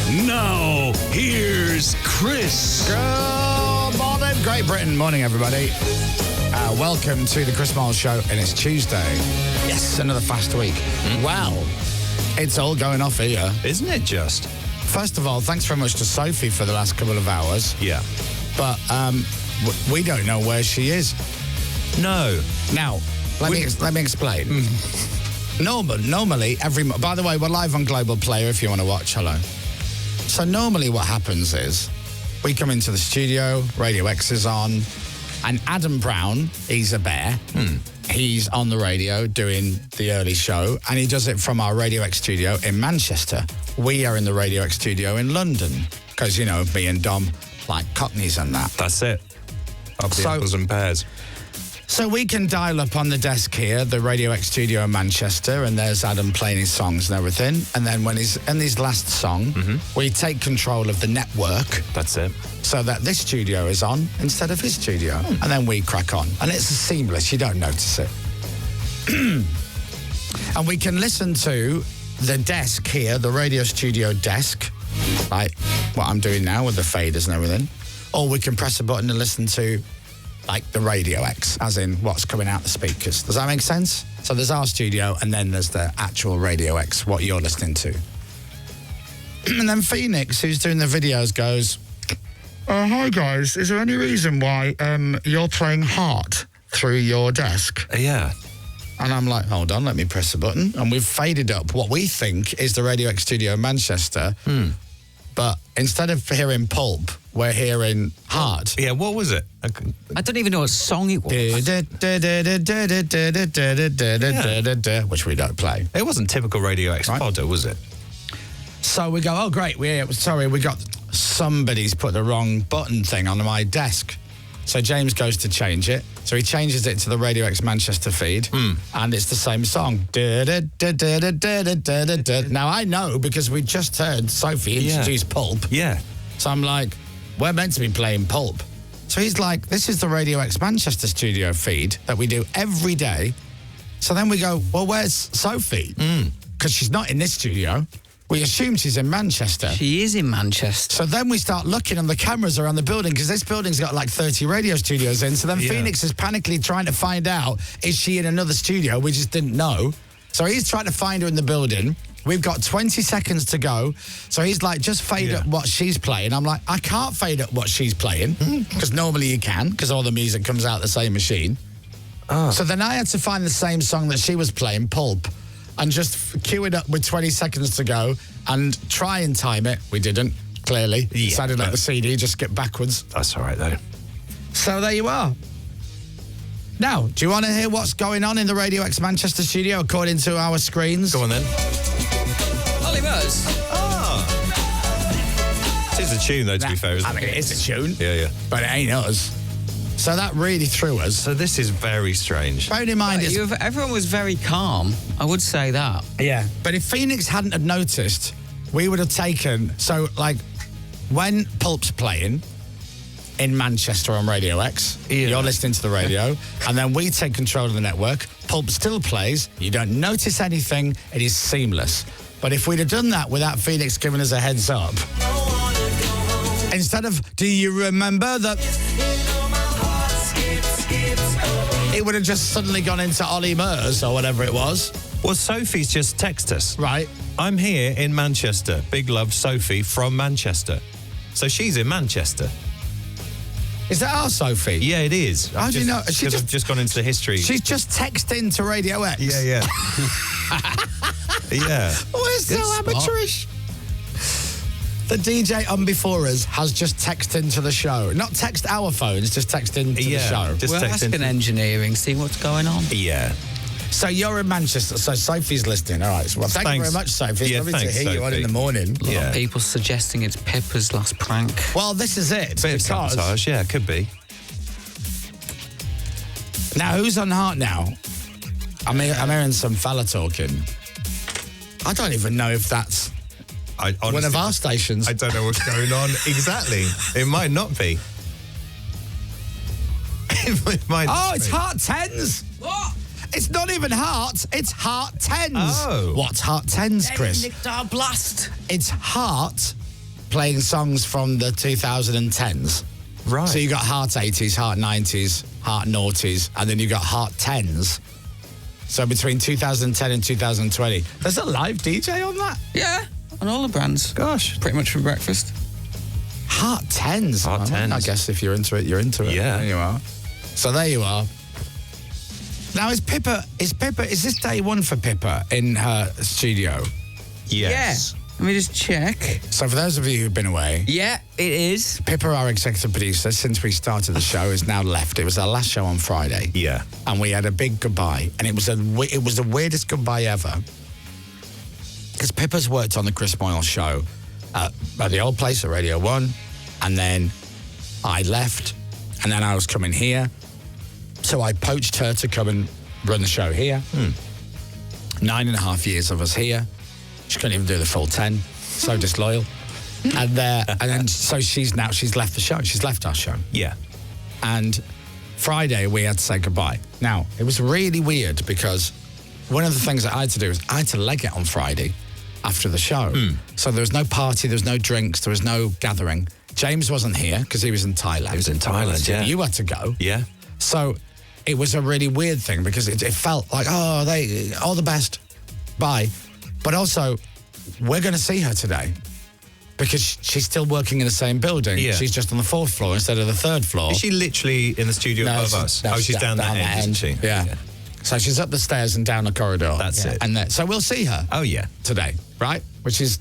Now, here's Chris. Good morning, Great Britain. Morning, everybody. Welcome to the Chris Moyles Show, and it's Tuesday. Yes, another fast week. Well, it's all going off here. Isn't it just? First of all, thanks very much to Sophie for the last couple of hours. Yeah. But we don't know where she is. No. Now, let me explain. Normally, by the way, we're live on Global Player if you want to watch. Hello. So normally what happens is we come into the studio, Radio X is on, and Adam Brown, he's a bear. He's on the radio doing the early show, and he does it from our Radio X studio in Manchester. We are in the Radio X studio in London, because, you know, me and Dom like cockneys and that. That's it. Up the apples and pears. So we can dial up on the desk here, the Radio X studio in Manchester, and there's Adam playing his songs and everything. And then when he's in his last song, we take control of the network. That's it. So that this studio is on instead of his studio. And then we crack on. And it's seamless. You don't notice it. And we can listen to the desk here, the radio studio desk, like what I'm doing now with the faders and everything. Or we can press a button and listen to like the Radio X, as in what's coming out the speakers. Does that make sense? So there's our studio, and then there's the actual Radio X, what you're listening to. And then Phoenix, who's doing the videos, goes, hi guys, is there any reason why you're playing Heart through your desk? Yeah. And I'm like, hold on, let me press the button. And we've faded up what we think is the Radio X studio in Manchester. But instead of hearing Pulp, we're hearing Heart. Yeah, what was it? I don't even know what song it was. Which we don't play. It wasn't typical Radio X fodder, was it? So we go, oh, great, we got somebody's put the wrong button thing on my desk. So James goes to change it. So he changes it to the Radio X Manchester feed, and it's the same song. Now, I know because we just heard Sophie introduce Pulp. Yeah. So I'm like, we're meant to be playing Pulp. So he's like, this is the Radio X Manchester studio feed that we do every day. So then we go, well, where's Sophie? Because she's not in this studio. We assume she's in Manchester. She is in Manchester. So then we start looking on the cameras around the building, because this building's got like 30 radio studios in. So then Phoenix is panically trying to find out, is she in another studio? We just didn't know. So he's trying to find her in the building. We've got 20 seconds to go. So he's like, just fade up what she's playing. I'm like, I can't fade up what she's playing, because normally you can, because all the music comes out the same machine. So then I had to find the same song that she was playing, Pulp, and just cue it up with 20 seconds to go and try and time it. We didn't, clearly. Yeah, sounded like the CD, just skip backwards. That's all right, though. So there you are. Now, do you want to hear what's going on in the Radio X Manchester studio according to our screens? Go on, then. Ollie Buzz. It is a tune, though, to be fair, isn't it? I mean, it is a tune. Yeah. But it ain't us. So that really threw us. So this is very strange. Bearing in mind, Everyone was very calm. I would say that. Yeah. But if Phoenix hadn't have noticed, we would have taken... So, like, when Pulp's playing in Manchester on Radio X, you're listening to the radio, and then we take control of the network, Pulp still plays, you don't notice anything, it is seamless. But if we'd have done that without Phoenix giving us a heads up, instead of, do you remember that... It would have just suddenly gone into Ollie Murs or whatever it was. Well, Sophie's just texted us. Right. I'm here in Manchester. Big love, Sophie from Manchester. So she's in Manchester. Is that our Sophie? Yeah, it is. How do you know? She just just gone into the history. She's just texted into Radio X. Yeah. Yeah. We're so amateurish. The DJ on before us has just texted into the show. Not text our phones, just text into the show. We're asking engineering, see what's going on. Yeah. So you're in Manchester, so Sophie's listening. All right. Well, thank you very much, Sophie. It's lovely to hear Sophie. you on in the morning. A lot of people suggesting it's Pippa's last prank. Well, this is it. Bit of sabotage, yeah, could be. Now, who's on Heart now? I'm hearing some fella talking. I don't even know if that's one of our stations. I don't know what's going on exactly. It might not be. It might not it's be. Heart 10s. What? It's not even Heart, it's Heart 10s. Oh. What's Heart 10s, Chris? Nicked our blast. It's Heart playing songs from the 2010s. Right. So you got Heart 80s, Heart 90s, Heart Noughties, and then you got Heart 10s. So between 2010 and 2020. There's a live DJ on that? Yeah, on all the brands. Gosh. Pretty much for breakfast. Heart 10s. Heart Well, 10s. I guess if you're into it, you're into it. Yeah. There you are. So there you are. Now, is this day one for Pippa in her studio? Yes. Yeah. Let me just check. So for those of you who've been away, Yeah, it is. Pippa, our executive producer, since we started the show, is now left. It was our last show on Friday. Yeah. And we had a big goodbye. And it was the weirdest goodbye ever. Because Pippa's worked on the Chris Moyles Show at the old place at Radio 1. And then I left. And then I was coming here. So I poached her to come and run the show here. 9.5 years of us here. She couldn't even do the full 10. So disloyal. And then so she's left the show. She's left our show. Yeah. And Friday we had to say goodbye. Now, it was really weird because one of the things that I had to do was I had to leg it on Friday after the show. So there was no party, there was no drinks, there was no gathering. James wasn't here because he was in Thailand. He was in Thailand, yeah. You had to go. Yeah. So it was a really weird thing because it felt like, all the best, bye. But also, we're going to see her today because she's still working in the same building. Yeah. She's just on the 4th floor instead of the 3rd floor. Is she literally in the studio above us? No, She's down that end, isn't she? Yeah. So she's up the stairs and down the corridor. That's it. And so we'll see her. Oh, yeah. Today, right? Which is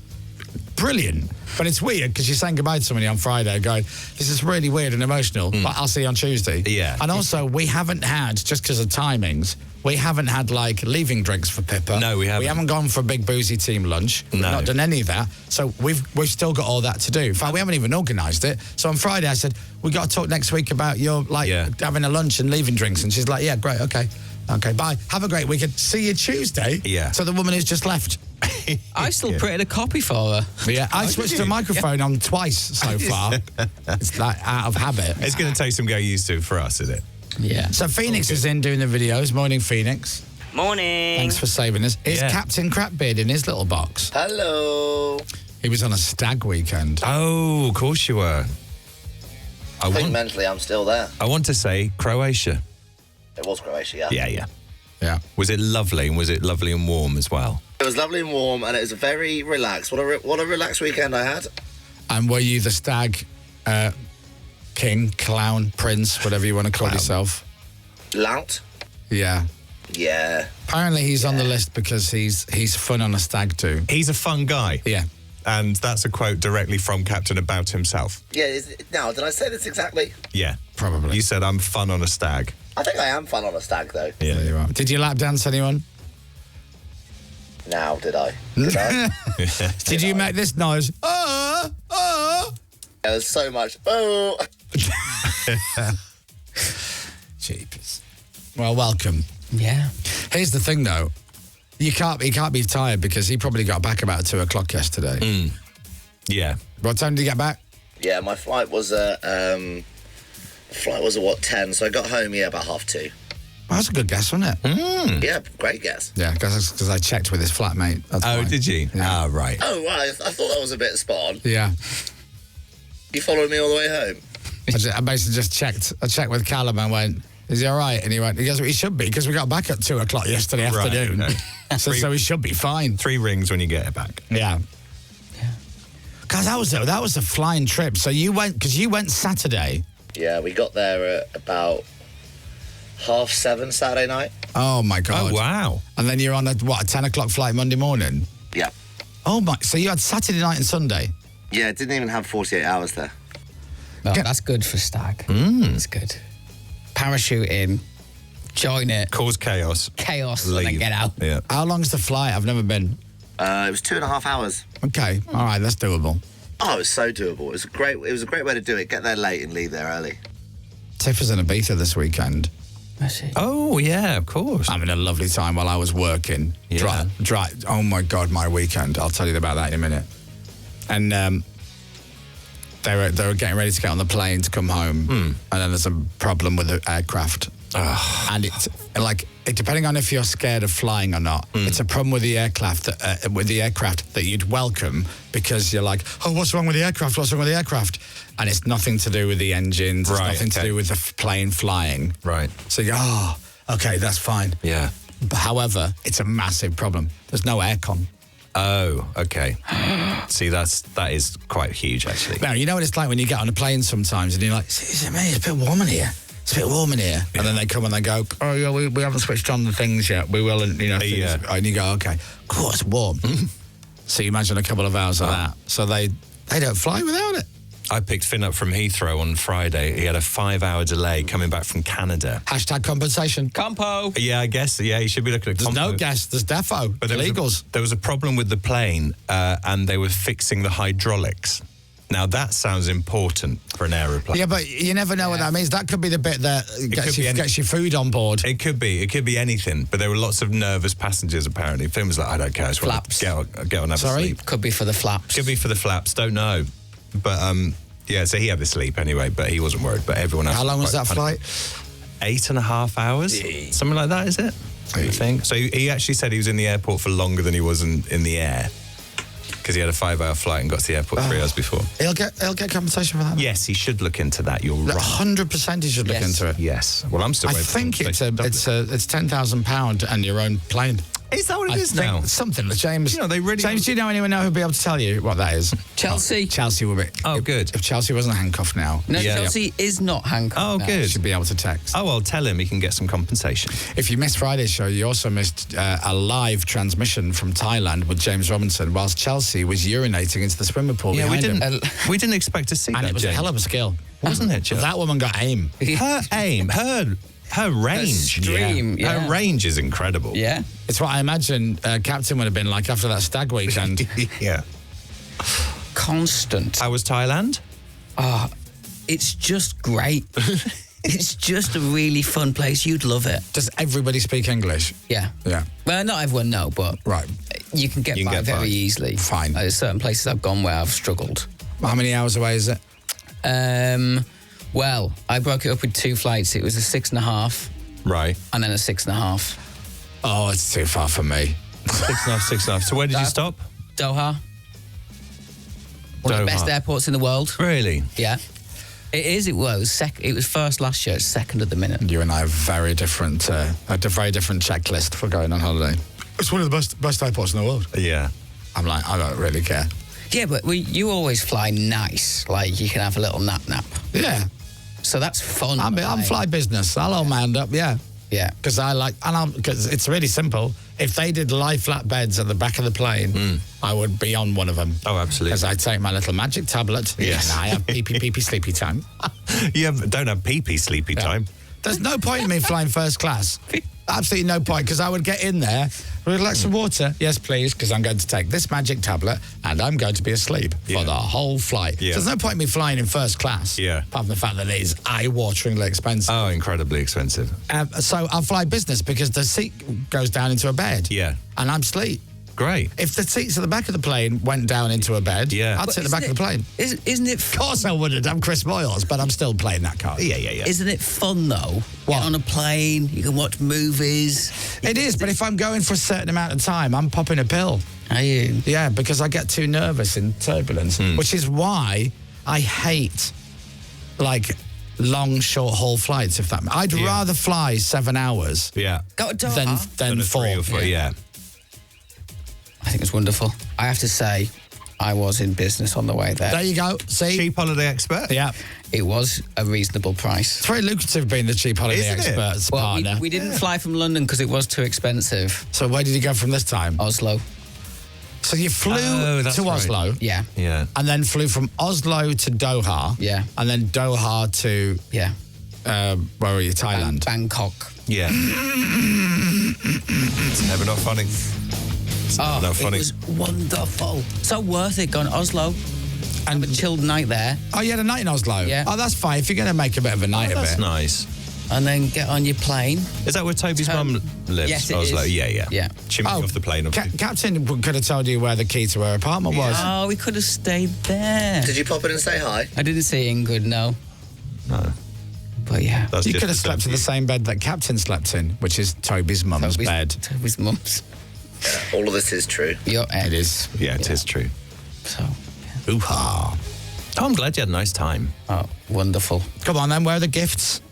brilliant. But it's weird because you're saying goodbye to somebody on Friday going, this is really weird and emotional, but I'll see you on Tuesday. Yeah. And also, we haven't had, just because of timings, we haven't had, leaving drinks for Pippa. No, we haven't. We haven't gone for a big boozy team lunch. We've No. not done any of that. So we've still got all that to do. In fact, we haven't even organised it. So on Friday, I said, we got to talk next week about your, having a lunch and leaving drinks. And she's like, yeah, great, okay. Okay, bye. Have a great weekend. See you Tuesday. Yeah. So the woman who's just left. I still printed a copy for her. Yeah, I switched the microphone on twice so far. It's out of habit. It's going to take some getting used to for us, isn't it? Yeah. So Phoenix is in doing the videos. Morning, Phoenix. Morning. Thanks for saving us. Is Yeah. Captain Crapbeard in his little box? Hello. He was on a stag weekend. Oh, of course you were. I think mentally I'm still there. I want to say Croatia. It was Croatia, yeah. Yeah, yeah. Yeah. Was it lovely? And was it lovely and warm as well? It was lovely and warm, and it was very relaxed. What a relaxed weekend I had. And were you the stag king, clown, prince, whatever you want to call yourself? Lout? Yeah. Yeah. Apparently he's on the list because he's fun on a stag do. He's a fun guy. Yeah. And that's a quote directly from Captain about himself. Yeah, now, did I say this exactly? Yeah. Probably. You said I'm fun on a stag. I think I am fun on a stag, though. Yeah. There you are. Did you lap dance anyone? Now, did I? Did I? Did you make this noise? There's so much. Oh! Jeepers. Well, welcome. Yeah. Here's the thing, though. He can't be tired because he probably got back about 2 o'clock yesterday. Yeah. What time did he get back? Yeah, my flight was at, 10? So I got home, about 2:30. Well, that's a good guess, wasn't it? Yeah, great guess. Yeah, because I checked with his flatmate. That's Oh, why. did you? Yeah. Ah, right. Oh, right. I thought that was a bit spot on. Yeah. You followed me all the way home? I basically just checked. I checked with Callum and went, is he all right? And he went, he goes, he should be because we got back at 2 o'clock yesterday Right, afternoon. okay. So he should be fine. 3 rings when you get it back. Yeah. Guys, that was a flying trip. So you went Saturday. Yeah, we got there at about 7:30 Saturday night. Oh my God. Oh, wow. And then you're on a 10 o'clock flight Monday morning? Yeah. Oh my, so you had Saturday night and Sunday? Yeah, didn't even have 48 hours there. No, that's good for stag. It's good. Parachuting, join it, Cause chaos. chaos, Leave. and then get out. Yeah. How long's the flight? I've never been. It was 2.5 hours. Okay, all right, that's doable. Oh, it was so doable. It was a great way to do it. Get there late and leave there early. Tiff was in Ibiza this weekend. Oh, yeah, of course. Having a lovely time while I was working. Yeah. Oh my God, my weekend. I'll tell you about that in a minute. And they were getting ready to get on the plane to come home. And then there's a problem with the aircraft. And it's like, depending on if you're scared of flying or not, it's a problem with the aircraft that you'd welcome, because you're like, oh, what's wrong with the aircraft? What's wrong with the aircraft? And it's nothing to do with the engines. It's nothing to do with the plane flying. Right. So you go, okay, that's fine. Yeah. But however, it's a massive problem. There's no aircon. Oh, okay. See, that is quite huge, actually. Now, you know what it's like when you get on a plane sometimes and you're like, it's a bit warm in here. It's a bit warm in here. And then they come and they go, oh, yeah, we haven't switched on the things yet. We will, and, and you go, okay, cool, it's warm. So you imagine a couple of hours of that. So they don't fly without it. I picked Finn up from Heathrow on Friday. He had a 5-hour delay coming back from Canada. Hashtag compensation. Compo. Yeah, I guess. Yeah, you should be looking at There's compo. no gas. There's defo. But There was a problem with the plane, and they were fixing the hydraulics. Now, that sounds important for an aeroplane. Yeah, but you never know what that means. That could be the bit that gets your food on board. It could be anything. But there were lots of nervous passengers, apparently. Finn was like, I don't care. I just want to get on and have a sleep. Could be for the flaps. Could be for the flaps. Don't know. But, yeah, so he had the sleep anyway, but he wasn't worried. But everyone else. How long was that flight? 8.5 hours? Something like that, is it? I think. So he actually said he was in the airport for longer than he was in the air, because he had a 5-hour flight and got to the airport 3 hours before. He'll get compensation for that. Yes, he should look into that. You're right. 100% he should look into it. Yes. Well, I'm still I waiting. think it's £10,000 and your own plane. Is that what it is now? Something that James. James, do you know anyone who'll be able to tell you what that is? Chelsea. Chelsea will be. Oh, good. If Chelsea wasn't handcuffed now. No, Chelsea is not handcuffed. Oh, now. good. Should be able to text. Oh, I'll tell him he can get some compensation. If you missed Friday's show, you also missed a live transmission from Thailand with James Robinson whilst Chelsea was urinating into the swimming pool behind him. We didn't expect to see And that, it was James. a hell of a skill. Wasn't it, Joe? That woman got aim. Her aim, her range. Stream, yeah. Her range is incredible. Yeah. It's what I imagine Captain would have been like after that stag weekend. Yeah. Constant. How was Thailand? It's just great. It's just a really fun place. You'd love it. Does everybody speak English? Yeah. Yeah. Well, not everyone, no, but Right. you can get by very easily. Fine. There's certain places I've gone where I've struggled. How many hours away is it? Well, I broke it up with 2 flights. It was a 6.5 Right. and then a 6.5. Oh, it's too far for me. 6.5. So where did you stop? Doha. One of the best Doha. airports in the world. Really? Yeah. It is. It was. It was first last year. It's second at the minute. You and I have a very different checklist for going on holiday. It's one of the best airports in the world. Yeah. I'm like, I don't really care. Yeah, but you always fly nice. Like, you can have a little nap. Yeah. So that's fun. I'm fly business. I'll hold my hand up, yeah. Yeah. Because because it's really simple. If they did lie flat beds at the back of the plane, I would be on one of them. Oh, absolutely. Because I take my little magic tablet. Yes. And I have pee sleepy time. Don't have pee sleepy time. There's no point in me flying first class. Absolutely no point, because I would get in there, would like some water? Yes, please, because I'm going to take this magic tablet and I'm going to be asleep for the whole flight. Yeah. So there's no point in me flying in first class. Yeah. Apart from the fact that it is eye-wateringly expensive. Oh, incredibly expensive. So I'll fly business because the seat goes down into a bed. Yeah. And I'm asleep. Great. If the seats at the back of the plane went down into a bed, Yeah. I'd sit at the back of the plane. Isn't it Of course I wouldn't. I'm Chris Moyles, but I'm still playing that card. Yeah. Isn't it fun, though? What? Get on a plane, you can watch movies. It is, but if I'm going for a certain amount of time, I'm popping a pill. Are you? Yeah, because I get too nervous in turbulence, which is why I hate, like, long, short-haul flights, if that... I'd rather fly 7 hours Yeah. Go to Doha. than Than a 4. 3 or 4, yeah. I think it's wonderful. I have to say, I was in business on the way there. There you go. See? Cheap holiday expert? Yeah. It was a reasonable price. It's very lucrative being the cheap holiday Isn't it? expert's Well, partner. we didn't fly from London because it was too expensive. So where did you go from this time? Oslo. So you flew Oh, that's to right. Oslo. Yeah. Yeah. And then flew from Oslo to Doha. Yeah. And then Doha to, Yeah. where were you? Thailand. Bangkok. Yeah. It's never not funny. Oh, not funny. it was wonderful. So worth it going to Oslo. And a chilled night there. Oh, you had a night in Oslo? Yeah. Oh, that's fine. If you're going to make a bit of a night of That's it. nice. And then get on your plane. Is that where Toby's mum lives? Yes, it Oslo? is. Yeah. Yeah. She moved off the plane. Obviously. Captain could have told you where the key to her apartment was. Oh, we could have stayed there. Did you pop in and say hi? I didn't see Ingrid, no. No. But yeah. That's You just could have slept in the same bed that Captain slept in, which is Toby's mum's bed. Toby's mum's. Yeah, all of this is true. It is. Yeah, it is true. So, Ooh-ha. Oh, I'm glad you had a nice time. oh, wonderful. Come on then, where are the gifts?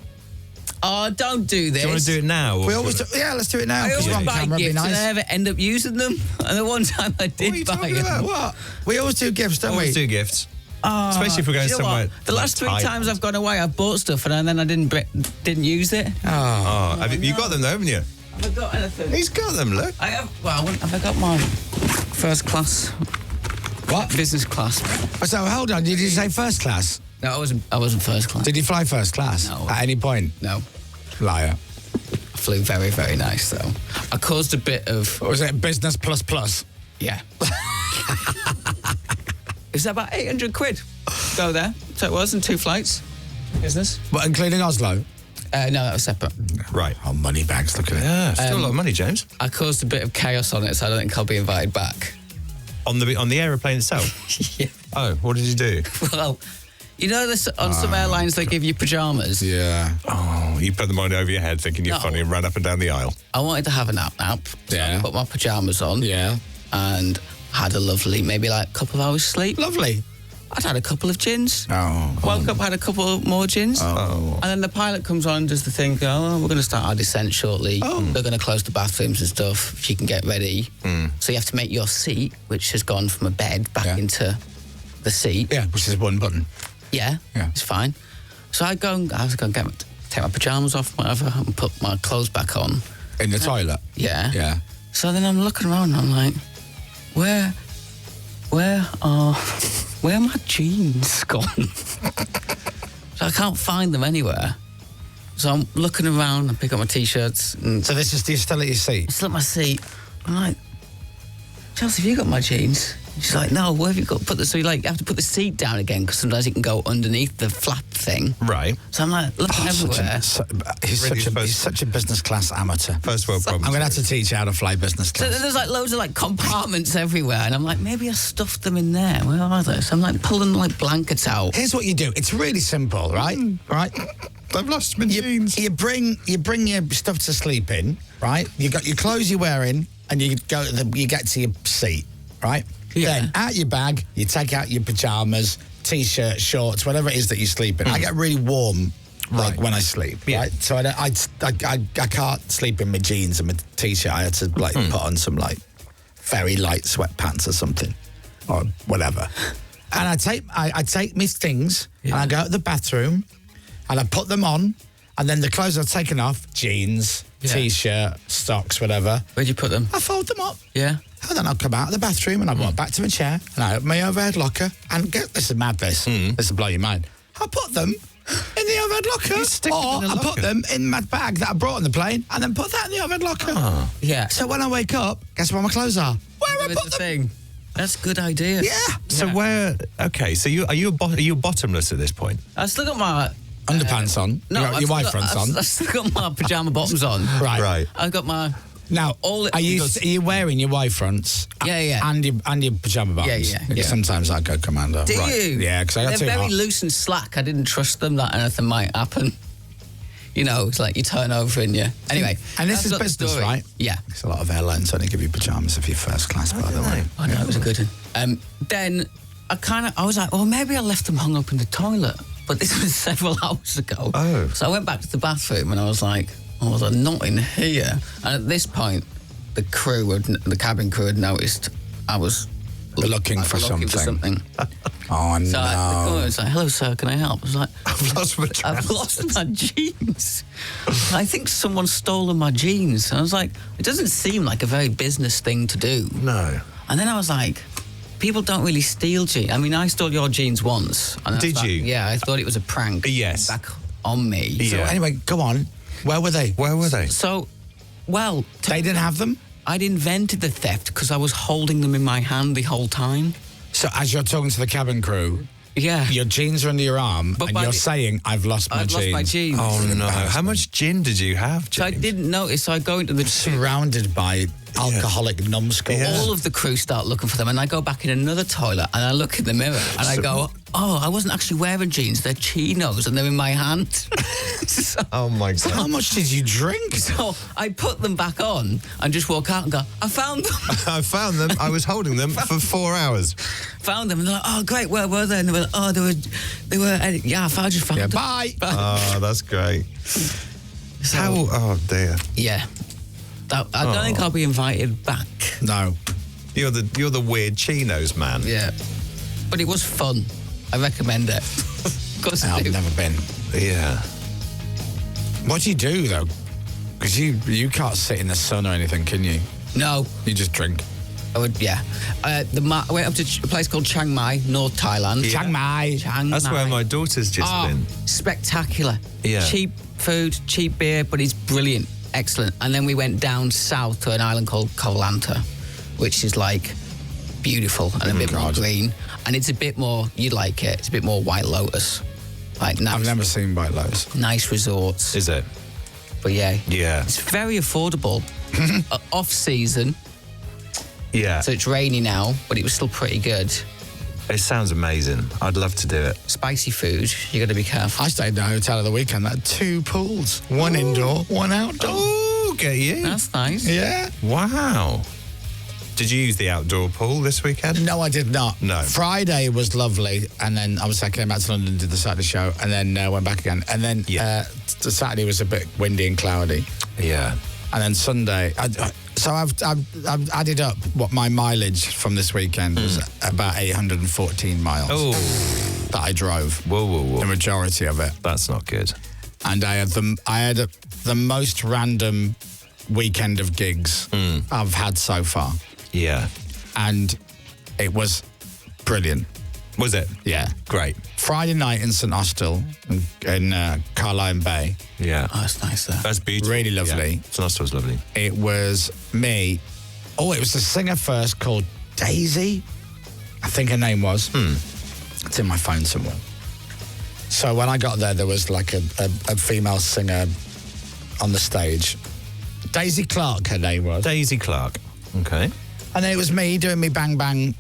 Oh, don't do this. Do you want to do it now? or- We always do, yeah, let's do it now. I 'cause always you're on buy camera, it'd be gifts and I nice. never end up using them. And the one time I What are you did buy talking them. about? What? We always do gifts, don't Always we? do gifts. Especially if we're going Do you know somewhere. what? The last three like times Thailand. I've gone away, I've bought stuff and then I didn't use it. Oh, you got them though, haven't you? Have I got anything? He's got them, look. I have. Well, have I got my first class? What? Business class. So hold on, did you say first class? No, I wasn't first class. Did you fly first class? No. At any point? No, Liar. I flew very, very nice though. I caused a bit of Or was it business plus plus? yeah. Is that about 800 quid? Go there. So it was in 2 flights. Business. What, including Oslo? No, that was separate. Right. Oh, money bags, look at it. Yeah, still a lot of money, James. I caused a bit of chaos on it, so I don't think I'll be invited back. On the aeroplane itself. Yeah. Oh, what did you do? Well, you know, this, on some airlines they give you pajamas. Yeah. Oh, you put them on over your head, thinking you're No. funny, and ran up and down the aisle. I wanted to have a nap. So Yeah. I put my pajamas on. Yeah. And had a lovely, maybe like a couple of hours sleep. Lovely. I'd had a couple of gins. Oh. Woke up, had a couple more gins. Oh. And then the pilot comes on and does the thing, we're going to start our descent shortly. They're going to close the bathrooms and stuff, if you can get ready. So you have to make your seat, which has gone from a bed back into the seat. Yeah, which is one button. Yeah, Yeah. it's fine. So I was going to take my pajamas off, whatever, and put my clothes back on. In the toilet. Yeah. Yeah. So then I'm looking around and I'm like, where are my jeans gone? So I can't find them anywhere. So I'm looking around, I pick up my T-shirts and So this is still at your seat? still at my seat. I'm like, Chelsea, have you got my jeans? She's like, no, where have you got? So you have to put the seat down again because sometimes it can go underneath the flap thing. Right. So I'm like looking everywhere. He's such a business class amateur. First world problem. I'm going to have to teach you how to fly business So class. there's loads of compartments everywhere, and I'm like, maybe I stuffed them in there. Where are they? So I'm pulling blankets out. Here's what you do. It's really simple, right? Right? I've lost my jeans. You bring your stuff to sleep in, right? You got your clothes you're wearing, and you get to your seat, right? Yeah. Then out your bag, you take out your pajamas, t-shirt, shorts, whatever it is that you sleep in. I get really warm, when I sleep, right? So I can't sleep in my jeans and my t-shirt. I had to put on some very light sweatpants or something, or whatever. And I take my things and I go to the bathroom and I put them on, and then the clothes I've taken off, jeans, t-shirt, socks, whatever. Where'd you put them? I fold them up. Yeah. And then I'll come out of the bathroom and I walk back to my chair and I open my overhead locker and this is mad, this will blow your mind. I put them in the overhead locker, or I put them in my bag that I brought on the plane and then put that in the overhead locker. Yeah. So when I wake up, guess where my clothes are? Where I That's put the them. thing. That's a good idea. Yeah. So where? Okay. So are you bottomless at this point? I still got my Underpants on. No, you got your wife fronts on. I still got my pajama bottoms on. Right. I got my. Now, are you wearing your wife fronts? Yeah. And your pajama bottoms? Yeah. Because sometimes I go commando. Do you? Yeah, because I got too They're very hot. loose and slack. I didn't trust them that anything might happen. You know, it's like you turn over and you. Anyway. And this that's is not the business, story. right? Yeah. There's a lot of airlines only give you pajamas if you're first class, by the way. I know, it was a good one. Then I was like, well, maybe I left them hung up in the toilet. But this was several hours ago. Oh. So I went back to the bathroom and I was like, oh, they're not in here. And at this point, the cabin crew had noticed I was Looking for something. Oh, So no. I was like, hello, sir, can I help? I was like, I've lost my I've lost my jeans. I think someone's stolen my jeans. And I was like, it doesn't seem like a very business thing to do. No. And then I was like, people don't really steal jeans. I mean, I stole your jeans once. And I Did thought- you? Yeah, I thought it was a prank. Yes. Back on me. Yeah. So anyway, go on. Where were they? Where were they? So, well, They didn't have them? I'd invented the theft because I was holding them in my hand the whole time. So as you're talking to the cabin crew, Yeah. your jeans are under your arm But and by you're the- saying, I've lost my I've jeans. lost my jeans. Oh no! How much gin did you have, So I James? didn't notice. So I go into the Surrounded by alcoholic numbskulls. Yeah. all of the crew start looking for them, and I go back in another toilet and I look in the mirror and I go, oh, I wasn't actually wearing jeans. They're chinos and they're in my hand. So, Oh my God. How much did you drink? so I put them back on and just walk out and go, I found them. I found them. I was holding them for 4 hours. Found them. And they're like, oh, great, where were they? And they were like, oh, they were, yeah, I just found Yeah, them. bye. Oh, that's great. So, Oh dear. yeah. I don't think I'll be invited back. No. You're the weird chinos man. Yeah. But it was fun. I recommend it. Of course I I've do. never been. Yeah. What do you do, though? Because you can't sit in the sun or anything, can you? No. You just drink. I would, yeah. I went up to a place called Chiang Mai, North Thailand. Chiang Mai. Chiang That's Mai. where my daughter's just been. Spectacular. Yeah. Cheap food, cheap beer, but it's brilliant. Excellent. And then we went down south to an island called Koh Lanta, which is like beautiful and a bit more green. And it's a bit more, you'd like it, it's a bit more White Lotus. Like nice, I've never seen White Lotus. nice resorts. Is it? But yeah. Yeah. It's very affordable. Off season, Yeah. so it's rainy now, but it was still pretty good. It sounds amazing. I'd love to do it. Spicy food, you got to be careful. I stayed in a hotel of the weekend that had 2 pools. One indoor, one outdoor. Oh, get you. That's nice. Yeah. Wow. Did you use the outdoor pool this weekend? No, I did not. No. Friday was lovely, and then I came back to London, did the Saturday show, and then went back again. And then the Saturday was a bit windy and cloudy. Yeah. And then Sunday, so I've added up what my mileage from this weekend was about 814 miles Oh. that I drove. Whoa, whoa, whoa. The majority of it. That's not good. And I had the most random weekend of gigs I've had so far. Yeah. And it was brilliant. Was it? Yeah. Great. Friday night in St Austell in Carlisle Bay. Yeah. Oh, that's nice there. That's beautiful. Really lovely. Yeah. St Austell was lovely. It was me. Oh, it was a singer first called Daisy. I think her name was. It's in my phone somewhere. So when I got there was like a female singer on the stage. Daisy Clark, her name was. Daisy Clark. Okay. And then it was me doing me bang bang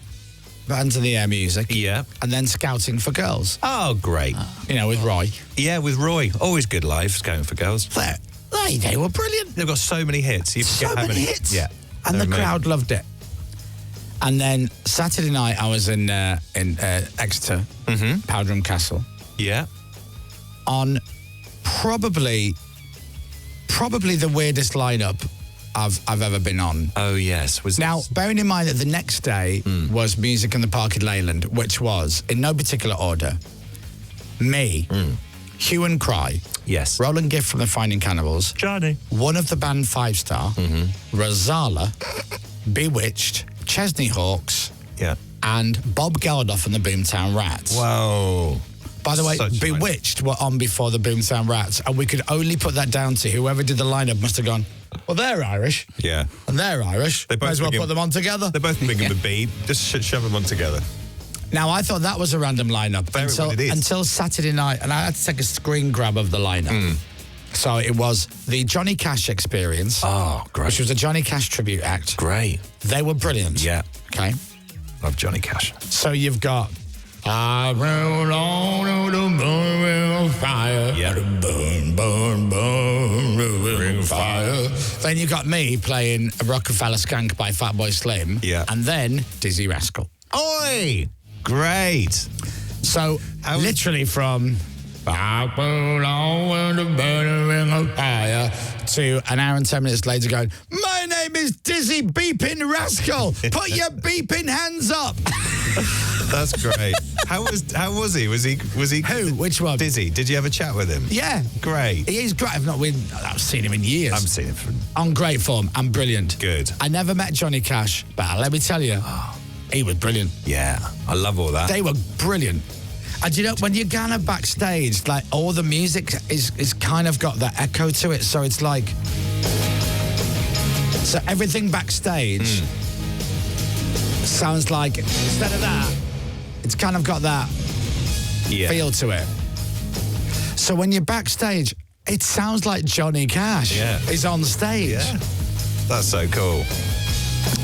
hands in the air music. Yeah. And then scouting for girls. Oh, great. You know, with Roy. Yeah, with Roy. Always good live scouting for girls. They were brilliant. They've got so many hits. You forget So how many hits. Yeah. And They're the amazing. crowd loved it. And then Saturday night I was in Exeter, Powderham Castle, Yeah. on probably the weirdest lineup I've ever been on. Oh, yes. Was Now, this- bearing in mind that the next day was Music in the Park in Leyland, which was, in no particular order, me, Hue and Cry, Yes. Roland Gift from the Finding Cannibals, Johnny. one of the band 5 Star, Rosala, Bewitched, Chesney Hawks, Yeah. and Bob Geldof and the Boomtown Rats. Whoa. By the way, Such fun. Bewitched were on before the Boomtown Rats, and we could only put that down to whoever did the lineup must have gone, well, they're Irish, Yeah. and they're Irish. They both Might as well begin- put them on together. They're both big with B. Just shove them on together. Now, I thought that was a random lineup Very well it is. until Saturday night, and I had to take a screen grab of the lineup. So it was the Johnny Cash Experience, Oh, great. which was a Johnny Cash tribute act. Great. They were brilliant. Yeah. Okay. Love Johnny Cash. So you've got I roll on the burning fire. Yeah. Burn, burn, burn, ring fire. Then you got me playing a Rockefeller Skank by Fatboy Slim. Yeah. And then Dizzy Rascal. Oi! Great. So literally from I roll on the burning ring of fire to an hour and 10 minutes later going, my name is Dizzy Beeping Rascal. Put your beeping hands up. That's great. How was he? Was he Who? Which one? Dizzy? Did you have a chat with him? Yeah. Great. He is great. I've seen him in years. I've seen him from On great form and brilliant. Good. I never met Johnny Cash, but let me tell you, he was brilliant. Yeah. I love all that. They were brilliant. And you know, when you're kind of backstage, like all the music is kind of got that echo to it. So it's like, so everything backstage sounds like, instead of that, it's kind of got that yeah. feel to it. So when you're backstage, it sounds like Johnny Cash is on stage. Yeah. That's so cool.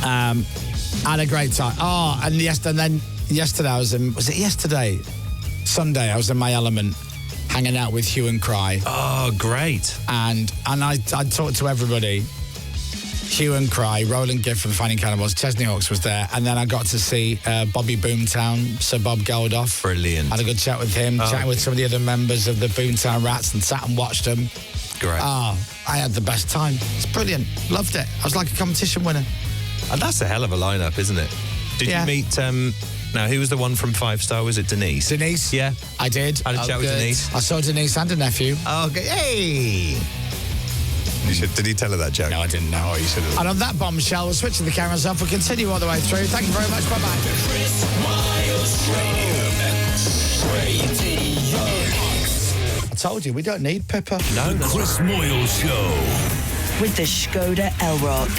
Had a great time. Oh, and then yesterday I was in, was it yesterday? Sunday, I was in my element, hanging out with Hue and Cry. Oh, great. And I talked to everybody. Hue and Cry, Roland Gibb from Finding Cannibals, Chesney Hawkes was there, and then I got to see Bobby Boomtown, Sir Bob Geldof. Brilliant. Had a good chat with him, chatting with some of the other members of the Boomtown Rats, and sat and watched them. Great. I had the best time. It's brilliant. Loved it. I was like a competition winner. And that's a hell of a lineup, isn't it? Did you meet... now, who was the one from 5 Star? Was it Denise? Denise? Yeah. I did. I had a chat with Denise. I saw Denise and a nephew. Oh, okay. Hey! Did he tell her that joke? No, I didn't know. Oh, you should have. And on that bombshell, we're switching the cameras off. We'll continue all the way through. Thank you very much. Bye-bye. The Chris Moyles Radio. I told you, we don't need Pippa. No, The Chris Moyles Show. With the Skoda Elrock.